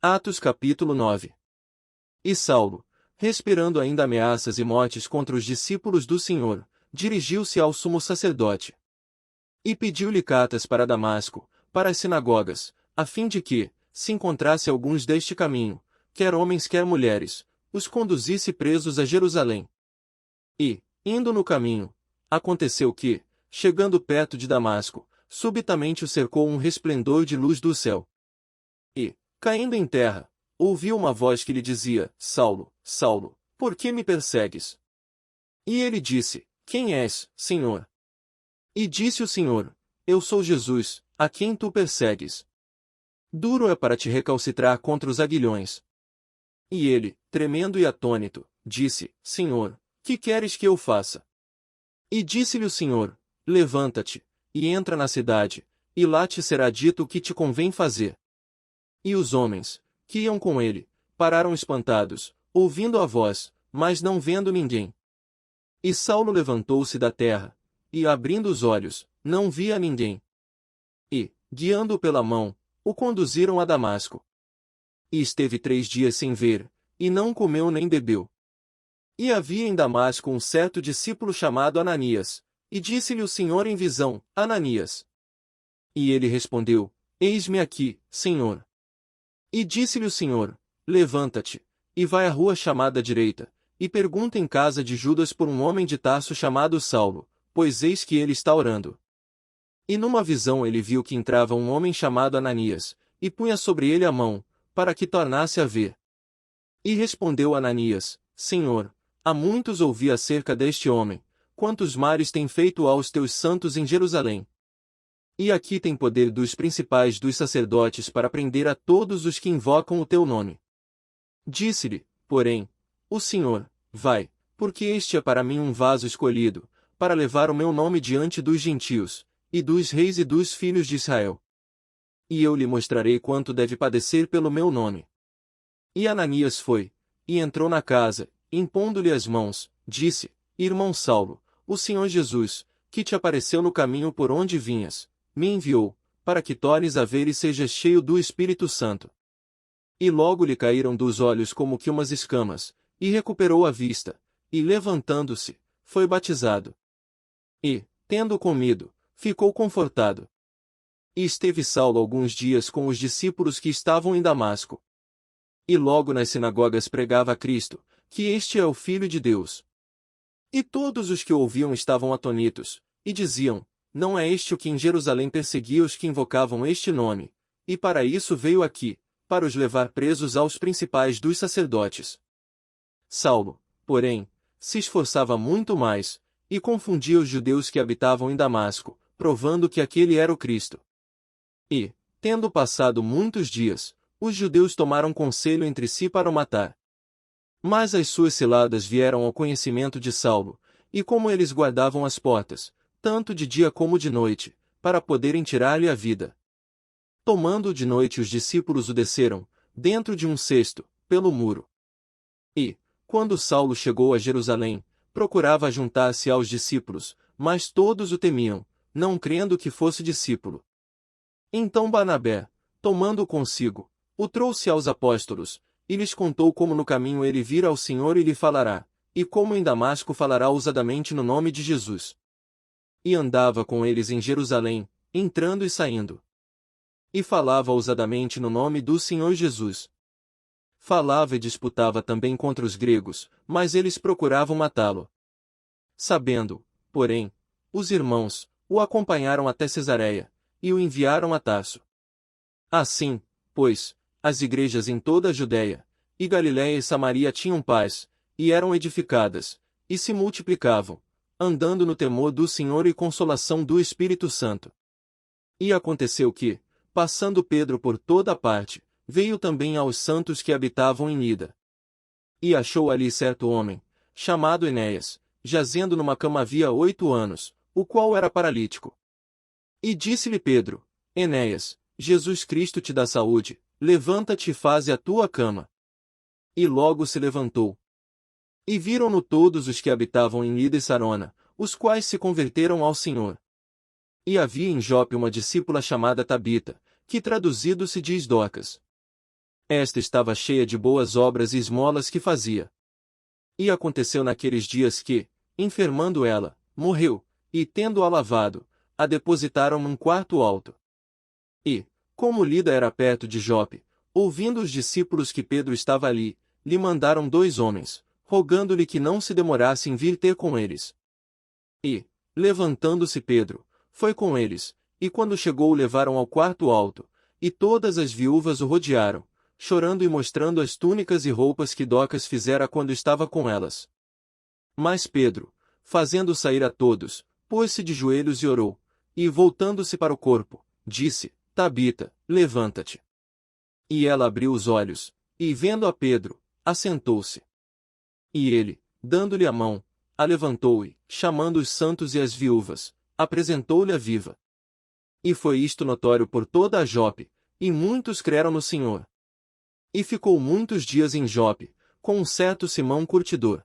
Atos capítulo 9. E Saulo, respirando ainda ameaças e mortes contra os discípulos do Senhor, dirigiu-se ao sumo sacerdote. E pediu-lhe cartas para Damasco, para as sinagogas, a fim de que, se encontrasse alguns deste caminho, quer homens quer mulheres, os conduzisse presos a Jerusalém. E, indo no caminho, aconteceu que, chegando perto de Damasco, subitamente o cercou um resplendor de luz do céu. E, caindo em terra, ouviu uma voz que lhe dizia: Saulo, Saulo, por que me persegues? E ele disse: Quem és, Senhor? E disse o Senhor: Eu sou Jesus, a quem tu persegues. Duro é para te recalcitrar contra os aguilhões. E ele, tremendo e atônito, disse: Senhor, que queres que eu faça? E disse-lhe o Senhor: Levanta-te, e entra na cidade, e lá te será dito o que te convém fazer. E os homens, que iam com ele, pararam espantados, ouvindo a voz, mas não vendo ninguém. E Saulo levantou-se da terra, e abrindo os olhos, não via ninguém. E, guiando-o pela mão, o conduziram a Damasco. E esteve 3 dias sem ver, e não comeu nem bebeu. E havia em Damasco um certo discípulo chamado Ananias, e disse-lhe o Senhor em visão: Ananias. E ele respondeu: Eis-me aqui, Senhor. E disse-lhe o Senhor: Levanta-te, e vai à rua chamada direita, e pergunta em casa de Judas por um homem de Tarso chamado Saulo, pois eis que ele está orando. E numa visão ele viu que entrava um homem chamado Ananias, e punha sobre ele a mão, para que tornasse a ver. E respondeu Ananias: Senhor, há muitos ouvi acerca deste homem, quantos males tem feito aos teus santos em Jerusalém. E aqui tem poder dos principais dos sacerdotes para prender a todos os que invocam o teu nome. Disse-lhe, porém, o Senhor: Vai, porque este é para mim um vaso escolhido, para levar o meu nome diante dos gentios, e dos reis e dos filhos de Israel. E eu lhe mostrarei quanto deve padecer pelo meu nome. E Ananias foi, e entrou na casa, impondo-lhe as mãos, disse: Irmão Saulo, o Senhor Jesus, que te apareceu no caminho por onde vinhas, me enviou, para que tornes a ver e sejas cheio do Espírito Santo. E logo lhe caíram dos olhos como que umas escamas, e recuperou a vista, e levantando-se, foi batizado. E, tendo comido, ficou confortado. E esteve Saulo alguns dias com os discípulos que estavam em Damasco. E logo nas sinagogas pregava a Cristo, que este é o Filho de Deus. E todos os que o ouviam estavam atônitos, e diziam: Não é este o que em Jerusalém perseguia os que invocavam este nome, e para isso veio aqui, para os levar presos aos principais dos sacerdotes. Saulo, porém, se esforçava muito mais, e confundia os judeus que habitavam em Damasco, provando que aquele era o Cristo. E, tendo passado muitos dias, os judeus tomaram conselho entre si para o matar. Mas as suas ciladas vieram ao conhecimento de Saulo, e como eles guardavam as portas, tanto de dia como de noite, para poderem tirar-lhe a vida. Tomando-o de noite os discípulos o desceram, dentro de um cesto, pelo muro. E, quando Saulo chegou a Jerusalém, procurava juntar-se aos discípulos, mas todos o temiam, não crendo que fosse discípulo. Então Barnabé, tomando-o consigo, o trouxe aos apóstolos, e lhes contou como no caminho ele vira ao Senhor e lhe falará, e como em Damasco falará ousadamente no nome de Jesus. E andava com eles em Jerusalém, entrando e saindo. E falava ousadamente no nome do Senhor Jesus. Falava e disputava também contra os gregos, mas eles procuravam matá-lo. Sabendo, porém, os irmãos, o acompanharam até Cesareia, e o enviaram a Tarso. Assim, pois, as igrejas em toda a Judéia, e Galiléia e Samaria tinham paz, e eram edificadas, e se multiplicavam, andando no temor do Senhor e consolação do Espírito Santo. E aconteceu que, passando Pedro por toda a parte, veio também aos santos que habitavam em Lida. E achou ali certo homem, chamado Enéas, jazendo numa cama havia 8 anos, o qual era paralítico. E disse-lhe Pedro: Enéas, Jesus Cristo te dá saúde, levanta-te e faze a tua cama. E logo se levantou. E viram-no todos os que habitavam em Lida e Sarona, os quais se converteram ao Senhor. E havia em Jope uma discípula chamada Tabita, que traduzido se diz Dorcas. Esta estava cheia de boas obras e esmolas que fazia. E aconteceu naqueles dias que, enfermando ela, morreu, e tendo-a lavado, a depositaram num quarto alto. E, como Lida era perto de Jope, ouvindo os discípulos que Pedro estava ali, lhe mandaram 2 homens, rogando-lhe que não se demorasse em vir ter com eles. E, levantando-se Pedro, foi com eles, e quando chegou o levaram ao quarto alto, e todas as viúvas o rodearam, chorando e mostrando as túnicas e roupas que Docas fizera quando estava com elas. Mas Pedro, fazendo sair a todos, pôs-se de joelhos e orou, e voltando-se para o corpo, disse: Tabita, levanta-te. E ela abriu os olhos, e vendo a Pedro, assentou-se. E ele, dando-lhe a mão, a levantou e, chamando os santos e as viúvas, apresentou-lhe a viva. E foi isto notório por toda a Jope, e muitos creram no Senhor. E ficou muitos dias em Jope, com um certo Simão curtidor.